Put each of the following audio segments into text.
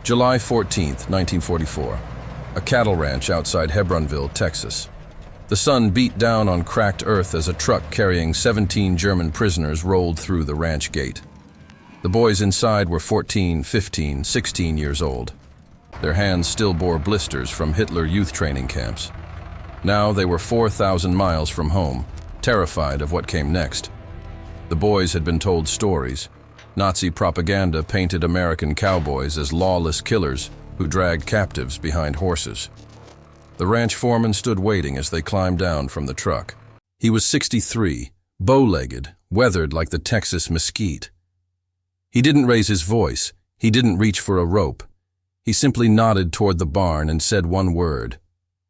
July 14, 1944. A cattle ranch outside Hebronville, Texas. The sun beat down on cracked earth as a truck carrying 17 German prisoners rolled through the ranch gate. The boys inside were 14, 15, 16 years old. Their hands still bore blisters from Hitler youth training camps. Now they were 4,000 miles from home, terrified of what came next. The boys had been told stories. Nazi propaganda painted American cowboys as lawless killers who dragged captives behind horses. The ranch foreman stood waiting as they climbed down from the truck. He was 63, bow-legged, weathered like the Texas mesquite. He didn't raise his voice. He didn't reach for a rope. He simply nodded toward the barn and said one word: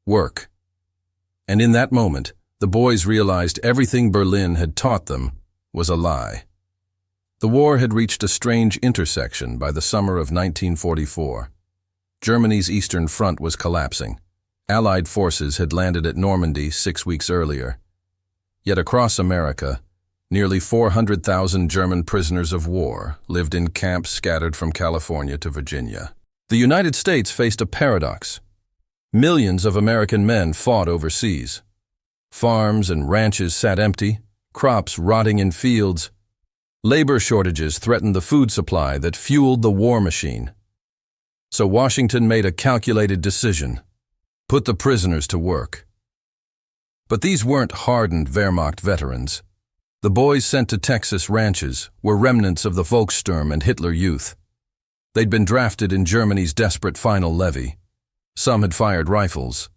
work. And in that moment, the boys realized everything Berlin had taught them was a lie. The war had reached a strange intersection by the summer of 1944. Germany's Eastern Front was collapsing. Allied forces had landed at Normandy 6 weeks earlier. Yet across America, nearly 400,000 German prisoners of war lived in camps scattered from California to Virginia. The United States faced a paradox. Millions of American men fought overseas. Farms and ranches sat empty, crops rotting in fields. Labor shortages threatened the food supply that fueled the war machine. So Washington made a calculated decision: put the prisoners to work. But these weren't hardened Wehrmacht veterans. The boys sent to Texas ranches were remnants of the Volkssturm and Hitler Youth. They'd been drafted in Germany's desperate final levy. Some had fired rifles.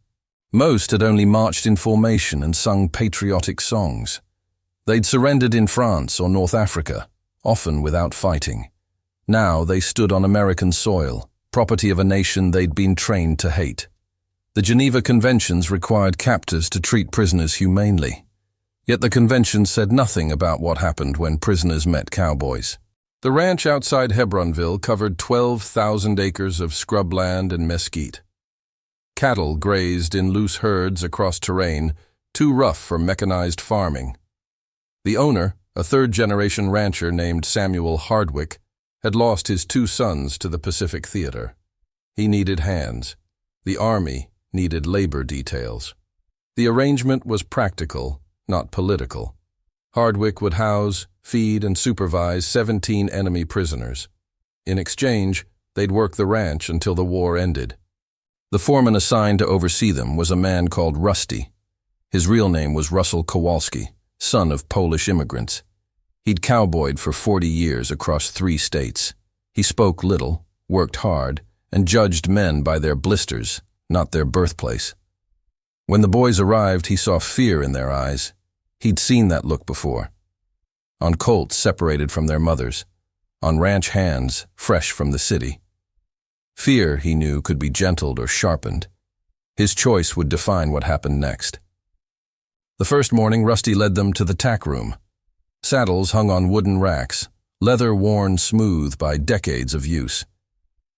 Most had only marched in formation and sung patriotic songs. They'd surrendered in France or North Africa, often without fighting. Now they stood on American soil, property of a nation they'd been trained to hate. The Geneva Conventions required captors to treat prisoners humanely. Yet the conventions said nothing about what happened when prisoners met cowboys. The ranch outside Hebronville covered 12,000 acres of scrubland and mesquite. Cattle grazed in loose herds across terrain too rough for mechanized farming. The owner, a third-generation rancher named Samuel Hardwick, had lost his 2 sons to the Pacific Theater. He needed hands. The Army needed labor details. The arrangement was practical, not political. Hardwick would house, feed, and supervise 17 enemy prisoners. In exchange, they'd work the ranch until the war ended. The foreman assigned to oversee them was a man called Rusty. His real name was Russell Kowalski, son of Polish immigrants. He'd cowboyed for 40 years across 3 states. He spoke little, worked hard, and judged men by their blisters, not their birthplace. When the boys arrived, he saw fear in their eyes. He'd seen that look before. On colts separated from their mothers. On ranch hands, fresh from the city. Fear, he knew, could be gentled or sharpened. His choice would define what happened next. The first morning, Rusty led them to the tack room. Saddles hung on wooden racks, leather worn smooth by decades of use.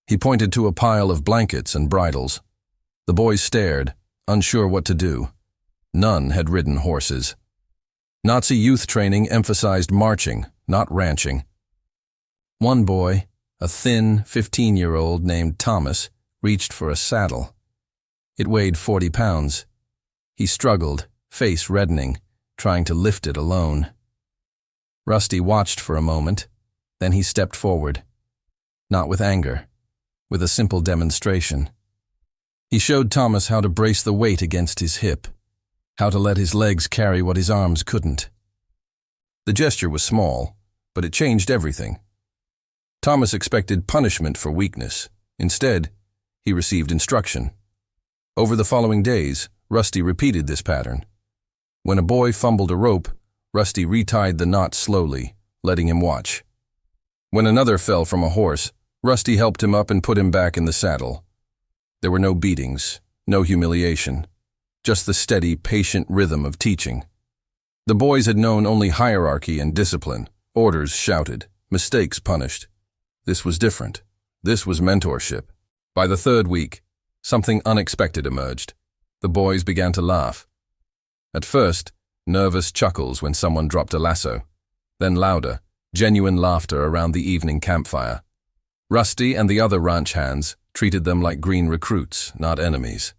He pointed to a pile of blankets and bridles. The boys stared, unsure what to do. None had ridden horses. Nazi youth training emphasized marching, not ranching. One boy, a thin 15-year-old named Thomas, reached for a saddle. It weighed 40 pounds. He struggled, face reddening, trying to lift it alone. Rusty watched for a moment, then he stepped forward. Not with anger, with a simple demonstration. He showed Thomas how to brace the weight against his hip, how to let his legs carry what his arms couldn't. The gesture was small, but it changed everything. Thomas expected punishment for weakness. Instead, he received instruction. Over the following days, Rusty repeated this pattern. When a boy fumbled a rope, Rusty retied the knot slowly, letting him watch. When another fell from a horse, Rusty helped him up and put him back in the saddle. There were no beatings, no humiliation, just the steady, patient rhythm of teaching. The boys had known only hierarchy and discipline, orders shouted, mistakes punished. This was different. This was mentorship. By the 3rd week, something unexpected emerged. The boys began to laugh. At first, nervous chuckles when someone dropped a lasso. Then louder, genuine laughter around the evening campfire. Rusty and the other ranch hands treated them like green recruits, not enemies.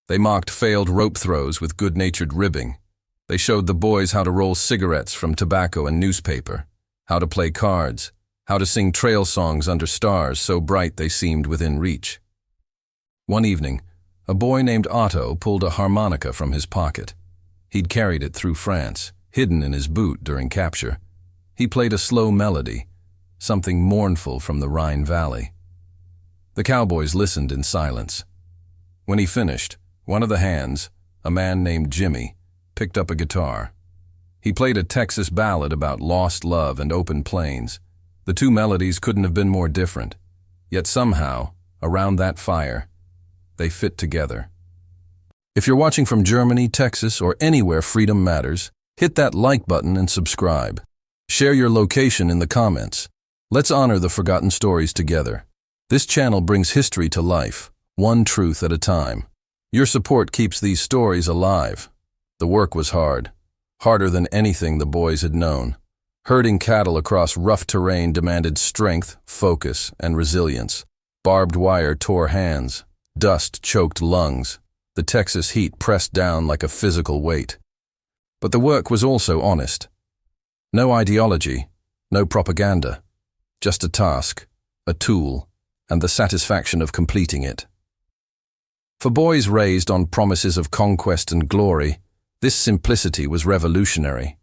They mocked failed rope throws with good-natured ribbing. They showed the boys how to roll cigarettes from tobacco and newspaper, how to play cards, how to sing trail songs under stars so bright they seemed within reach. One evening, a boy named Otto pulled a harmonica from his pocket. He'd carried it through France, hidden in his boot during capture. He played a slow melody, something mournful from the Rhine Valley. The cowboys listened in silence. When he finished, one of the hands, a man named Jimmy, picked up a guitar. He played a Texas ballad about lost love and open plains. The two melodies couldn't have been more different, yet somehow, around that fire, they fit together. If you're watching from Germany, Texas, or anywhere freedom matters, hit that like button and subscribe. Share your location in the comments. Let's honor the forgotten stories together. This channel brings history to life, one truth at a time. Your support keeps these stories alive. The work was hard, harder than anything the boys had known. Herding cattle across rough terrain demanded strength, focus, and resilience. Barbed wire tore hands. Dust choked lungs. The Texas heat pressed down like a physical weight. But the work was also honest. No ideology, no propaganda. Just a task, a tool, and the satisfaction of completing it. For boys raised on promises of conquest and glory, this simplicity was revolutionary.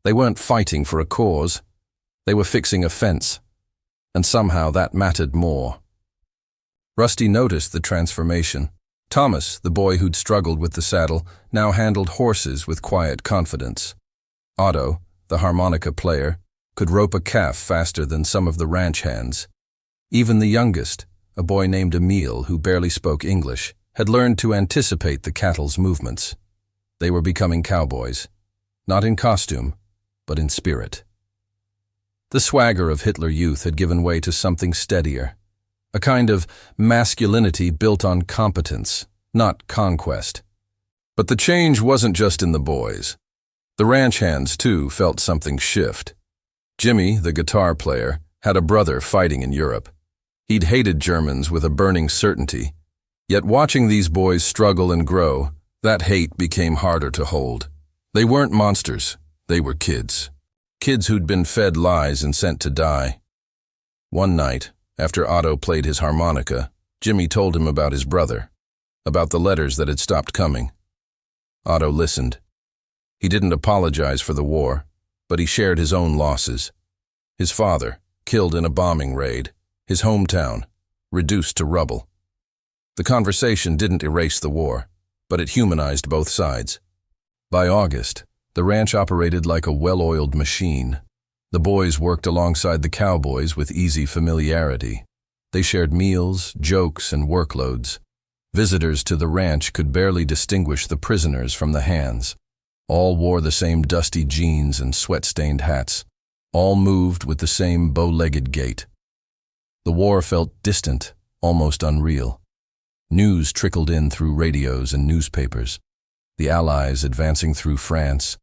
They weren't fighting for a cause. They were fixing a fence. And somehow that mattered more. Rusty noticed the transformation. Thomas, the boy who'd struggled with the saddle, now handled horses with quiet confidence. Otto, the harmonica player, could rope a calf faster than some of the ranch hands. Even the youngest, a boy named Emil who barely spoke English, had learned to anticipate the cattle's movements. They were becoming cowboys, not in costume, but in spirit. The swagger of Hitler Youth had given way to something steadier, a kind of masculinity built on competence, not conquest. But the change wasn't just in the boys. The ranch hands, too, felt something shift. Jimmy, the guitar player, had a brother fighting in Europe. He'd hated Germans with a burning certainty. Yet watching these boys struggle and grow, that hate became harder to hold. They weren't monsters. They were kids. Kids who'd been fed lies and sent to die. One night, after Otto played his harmonica, Jimmy told him about his brother, about the letters that had stopped coming. Otto listened. He didn't apologize for the war, but he shared his own losses. His father, killed in a bombing raid. His hometown, reduced to rubble. The conversation didn't erase the war, but it humanized both sides. By August, the ranch operated like a well-oiled machine. The boys worked alongside the cowboys with easy familiarity. They shared meals, jokes, and workloads. Visitors to the ranch could barely distinguish the prisoners from the hands. All wore the same dusty jeans and sweat-stained hats. All moved with the same bow-legged gait. The war felt distant, almost unreal. News trickled in through radios and newspapers. The Allies advancing through France,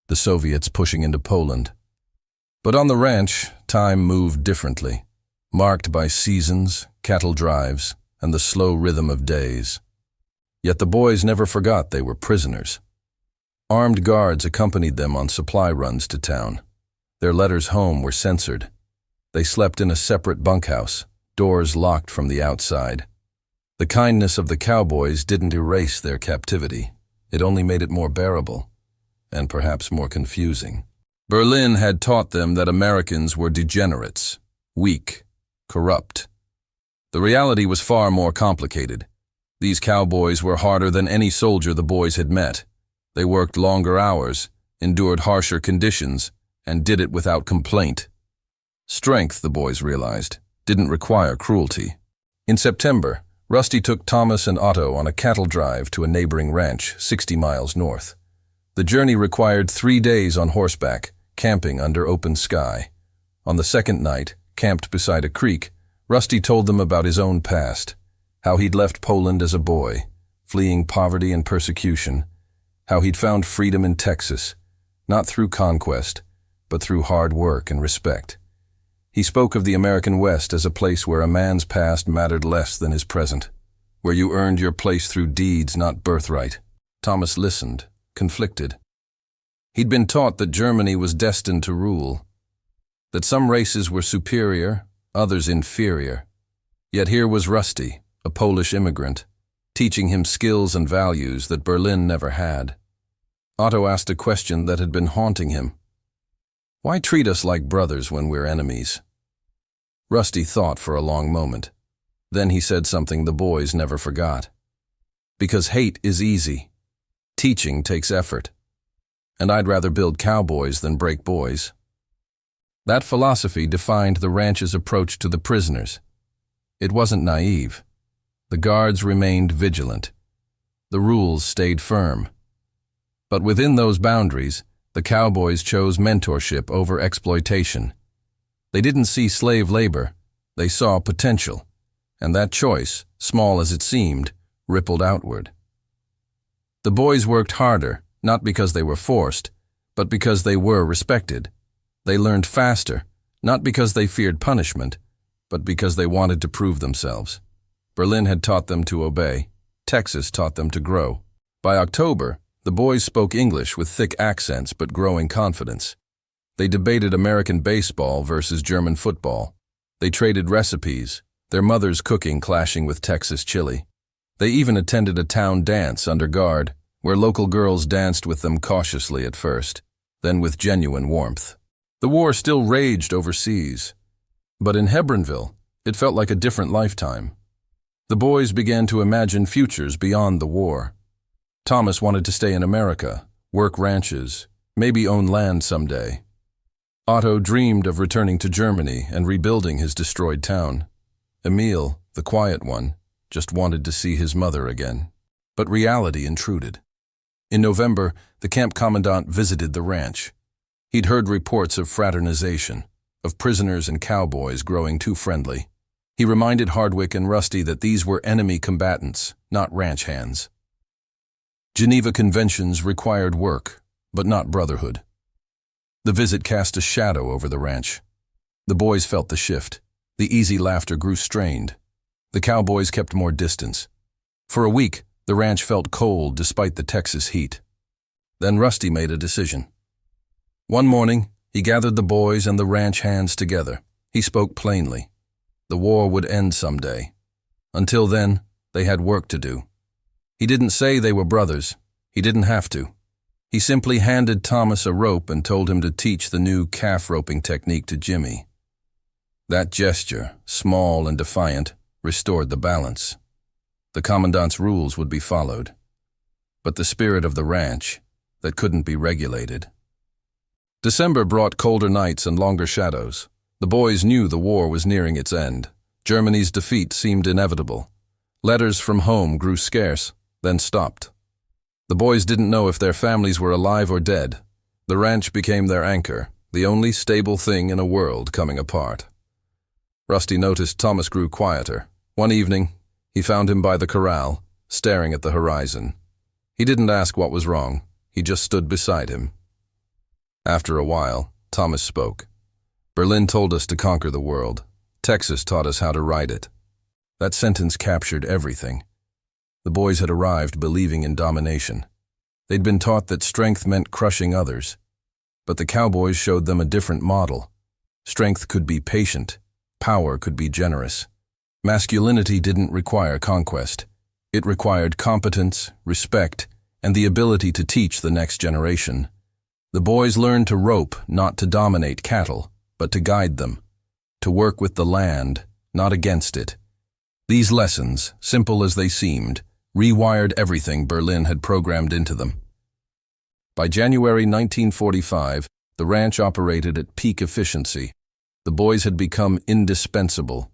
the Soviets pushing into Poland. But on the ranch, time moved differently, marked by seasons, cattle drives, and the slow rhythm of days. Yet the boys never forgot they were prisoners. Armed guards accompanied them on supply runs to town. Their letters home were censored. They slept in a separate bunkhouse, doors locked from the outside. The kindness of the cowboys didn't erase their captivity. It only made it more bearable, and perhaps more confusing. Berlin had taught them that Americans were degenerates, weak, corrupt. The reality was far more complicated. These cowboys were harder than any soldier the boys had met. They worked longer hours, endured harsher conditions, and did it without complaint. Strength, the boys realized, didn't require cruelty. In September, Rusty took Thomas and Otto on a cattle drive to a neighboring ranch 60 miles north. The journey required 3 days on horseback, camping under open sky. On the second night, camped beside a creek, Rusty told them about his own past, how he'd left Poland as a boy, fleeing poverty and persecution, how he'd found freedom in Texas, not through conquest, but through hard work and respect. He spoke of the American West as a place where a man's past mattered less than his present, where you earned your place through deeds, not birthright. Thomas listened, conflicted. He'd been taught that Germany was destined to rule, that some races were superior, others inferior. Yet here was Rusty, a Polish immigrant, teaching him skills and values that Berlin never had. Otto asked a question that had been haunting him. Why treat us like brothers when we're enemies? Rusty thought for a long moment. Then he said something the boys never forgot. Because hate is easy. Teaching takes effort. And I'd rather build cowboys than break boys. That philosophy defined the ranch's approach to the prisoners. It wasn't naive. The guards remained vigilant. The rules stayed firm. But within those boundaries, the cowboys chose mentorship over exploitation. They didn't see slave labor, they saw potential, and that choice, small as it seemed, rippled outward. The boys worked harder, not because they were forced, but because they were respected. They learned faster, not because they feared punishment, but because they wanted to prove themselves. Berlin had taught them to obey. Texas taught them to grow. By October, the boys spoke English with thick accents but growing confidence. They debated American baseball versus German football. They traded recipes, their mother's cooking clashing with Texas chili. They even attended a town dance under guard, where local girls danced with them cautiously at first, then with genuine warmth. The war still raged overseas, but in Hebronville, it felt like a different lifetime. The boys began to imagine futures beyond the war. Thomas wanted to stay in America, work ranches, maybe own land someday. Otto dreamed of returning to Germany and rebuilding his destroyed town. Emil, the quiet one, just wanted to see his mother again. But reality intruded. In November, the camp commandant visited the ranch. He'd heard reports of fraternization, of prisoners and cowboys growing too friendly. He reminded Hardwick and Rusty that these were enemy combatants, not ranch hands. Geneva Conventions required work, but not brotherhood. The visit cast a shadow over the ranch. The boys felt the shift. The easy laughter grew strained. The cowboys kept more distance. For a week, the ranch felt cold despite the Texas heat. Then Rusty made a decision. One morning, he gathered the boys and the ranch hands together. He spoke plainly. The war would end someday. Until then, they had work to do. He didn't say they were brothers. He didn't have to. He simply handed Thomas a rope and told him to teach the new calf roping technique to Jimmy. That gesture, small and defiant, restored the balance. The commandant's rules would be followed. But the spirit of the ranch, that couldn't be regulated. December brought colder nights and longer shadows. The boys knew the war was nearing its end. Germany's defeat seemed inevitable. Letters from home grew scarce, then stopped. The boys didn't know if their families were alive or dead. The ranch became their anchor, the only stable thing in a world coming apart. Rusty noticed Thomas grew quieter. One evening, he found him by the corral, staring at the horizon. He didn't ask what was wrong. He just stood beside him. After a while, Thomas spoke. Berlin told us to conquer the world. Texas taught us how to ride it. That sentence captured everything. The boys had arrived believing in domination. They'd been taught that strength meant crushing others. But the cowboys showed them a different model. Strength could be patient. Power could be generous. Masculinity didn't require conquest. It required competence, respect, and the ability to teach the next generation. The boys learned to rope, not to dominate cattle, but to guide them. To work with the land, not against it. These lessons, simple as they seemed, rewired everything Berlin had programmed into them. By January 1945, the ranch operated at peak efficiency. The boys had become indispensable.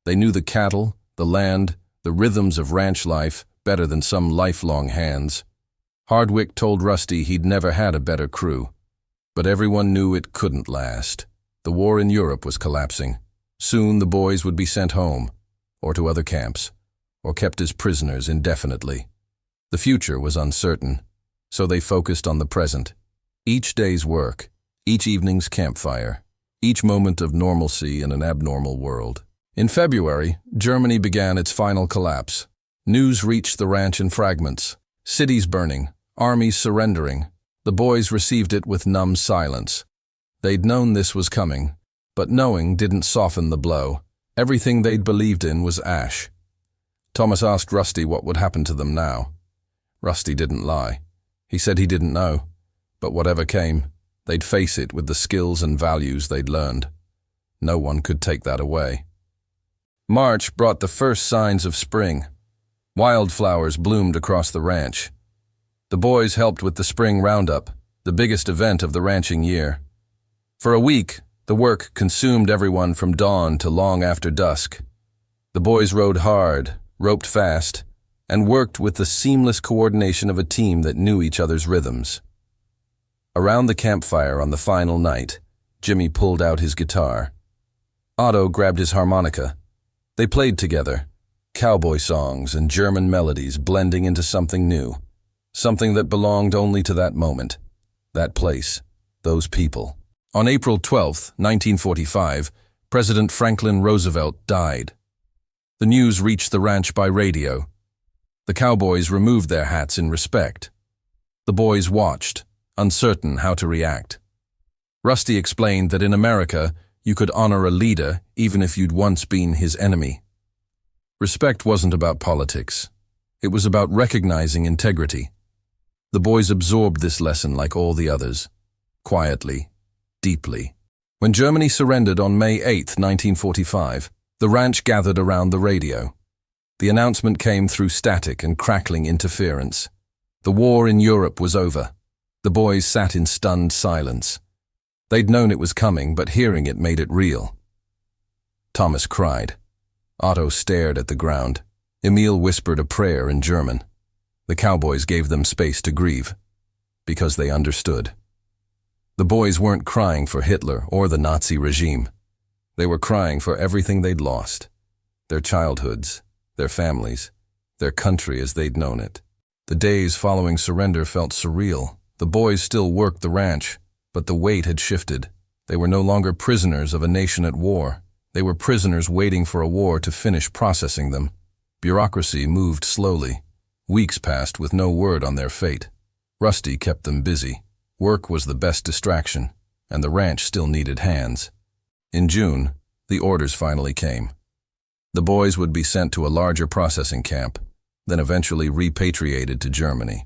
They knew the cattle, the land, the rhythms of ranch life better than some lifelong hands. Hardwick told Rusty he'd never had a better crew. But everyone knew it couldn't last. The war in Europe was collapsing. Soon the boys would be sent home, or to other camps, or kept as prisoners indefinitely. The future was uncertain, so they focused on the present. Each day's work, each evening's campfire, each moment of normalcy in an abnormal world. In February, Germany began its final collapse. News reached the ranch in fragments. Cities burning, armies surrendering. The boys received it with numb silence. They'd known this was coming, but knowing didn't soften the blow. Everything they'd believed in was ash. Thomas asked Rusty what would happen to them now. Rusty didn't lie. He said he didn't know, but whatever came, they'd face it with the skills and values they'd learned. No one could take that away. March brought the first signs of spring. Wildflowers bloomed across the ranch. The boys helped with the spring roundup, the biggest event of the ranching year. For a week, the work consumed everyone from dawn to long after dusk. The boys rode hard, roped fast, and worked with the seamless coordination of a team that knew each other's rhythms. Around the campfire on the final night, Jimmy pulled out his guitar. Otto grabbed his harmonica. They played together, cowboy songs and German melodies blending into something new, something that belonged only to that moment, that place, those people. On April 12, 1945, President Franklin Roosevelt died. The news reached the ranch by radio. The cowboys removed their hats in respect. The boys watched, uncertain how to react. Rusty explained that in America, you could honor a leader even if you'd once been his enemy. Respect wasn't about politics. It was about recognizing integrity. The boys absorbed this lesson like all the others, quietly, deeply. When Germany surrendered on May 8, 1945, the ranch gathered around the radio. The announcement came through static and crackling interference. The war in Europe was over. The boys sat in stunned silence. They'd known it was coming, but hearing it made it real. Thomas cried. Otto stared at the ground. Emil whispered a prayer in German. The cowboys gave them space to grieve, because they understood. The boys weren't crying for Hitler or the Nazi regime. They were crying for everything they'd lost. Their childhoods, their families, their country as they'd known it. The days following surrender felt surreal. The boys still worked the ranch, but the weight had shifted. They were no longer prisoners of a nation at war. They were prisoners waiting for a war to finish processing them. Bureaucracy moved slowly. Weeks passed with no word on their fate. Rusty kept them busy. Work was the best distraction, and the ranch still needed hands. In June, the orders finally came. The boys would be sent to a larger processing camp, then eventually repatriated to Germany.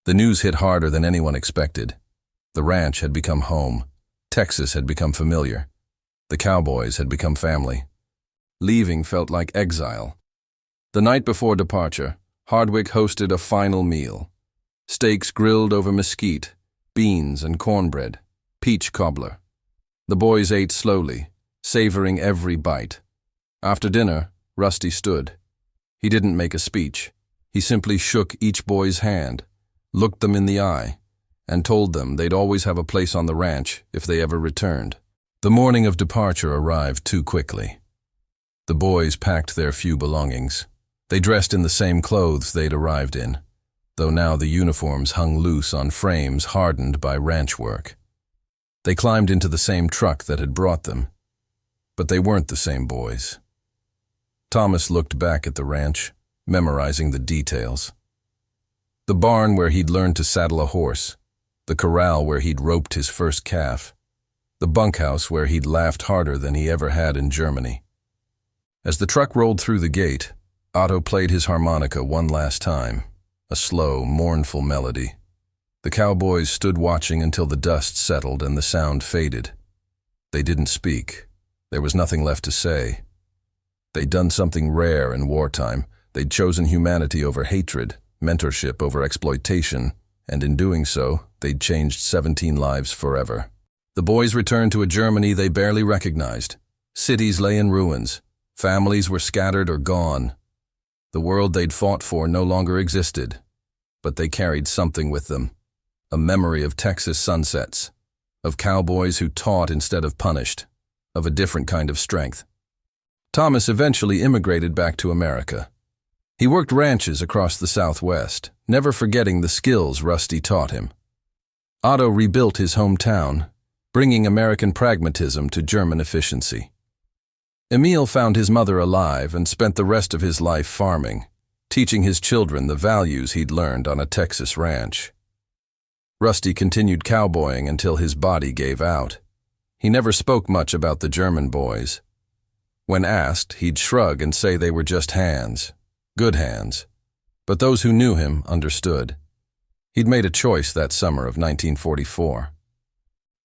The news hit harder than anyone expected. The ranch had become home. Texas had become familiar. The cowboys had become family. Leaving felt like exile. The night before departure, Hardwick hosted a final meal. Steaks grilled over mesquite, beans and cornbread, peach cobbler. The boys ate slowly, savoring every bite. After dinner, Rusty stood. He didn't make a speech. He simply shook each boy's hand, looked them in the eye, and told them they'd always have a place on the ranch if they ever returned. The morning of departure arrived too quickly. The boys packed their few belongings. They dressed in the same clothes they'd arrived in, though now the uniforms hung loose on frames hardened by ranch work. They climbed into the same truck that had brought them, but they weren't the same boys. Thomas looked back at the ranch, memorizing the details. The barn where he'd learned to saddle a horse, the corral where he'd roped his first calf, the bunkhouse where he'd laughed harder than he ever had in Germany. As the truck rolled through the gate, Otto played his harmonica one last time, a slow, mournful melody. The cowboys stood watching until the dust settled and the sound faded. They didn't speak. There was nothing left to say. They'd done something rare in wartime. They'd chosen humanity over hatred, mentorship over exploitation, and in doing so, they'd changed 17 lives forever. The boys returned to a Germany they barely recognized. Cities lay in ruins. Families were scattered or gone. The world they'd fought for no longer existed, but they carried something with them. A memory of Texas sunsets, of cowboys who taught instead of punished, of a different kind of strength. Thomas eventually immigrated back to America. He worked ranches across the Southwest, never forgetting the skills Rusty taught him. Otto rebuilt his hometown. bringing American pragmatism to German efficiency. Emil found his mother alive and spent the rest of his life farming, teaching his children the values he'd learned on a Texas ranch. Rusty continued cowboying until his body gave out. He never spoke much about the German boys. When asked, he'd shrug and say they were just hands, good hands. But those who knew him understood. He'd made a choice that summer of 1944.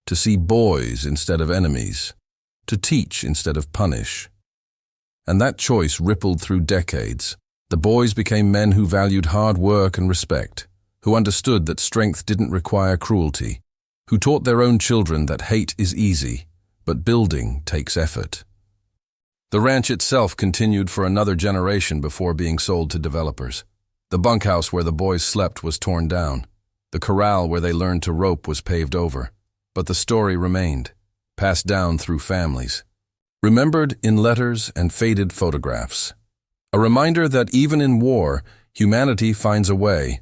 To see boys instead of enemies, to teach instead of punish. And that choice rippled through decades. The boys became men who valued hard work and respect, who understood that strength didn't require cruelty, who taught their own children that hate is easy, but building takes effort. The ranch itself continued for another generation before being sold to developers. The bunkhouse where the boys slept was torn down. The corral where they learned to rope was paved over. But the story remained, passed down through families, remembered in letters and faded photographs. A reminder that even in war, humanity finds a way,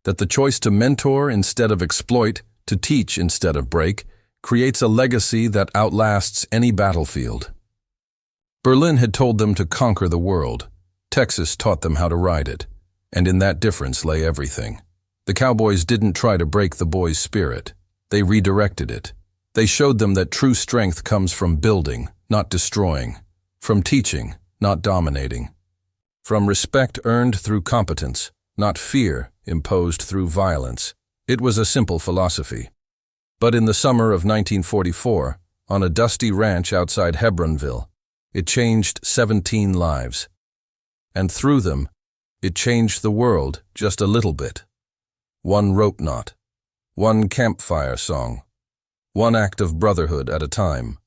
that the choice to mentor instead of exploit, to teach instead of break, creates a legacy that outlasts any battlefield. Berlin had told them to conquer the world. Texas taught them how to ride it, and in that difference lay everything. The Cowboys didn't try to break the boys' spirit. They redirected it. They showed them that true strength comes from building, not destroying, from teaching, not dominating, from respect earned through competence, not fear imposed through violence. It was a simple philosophy. But in the summer of 1944, on a dusty ranch outside Hebronville, it changed 17 lives. And through them, it changed the world just a little bit. One rope knot, one campfire song, one act of brotherhood at a time.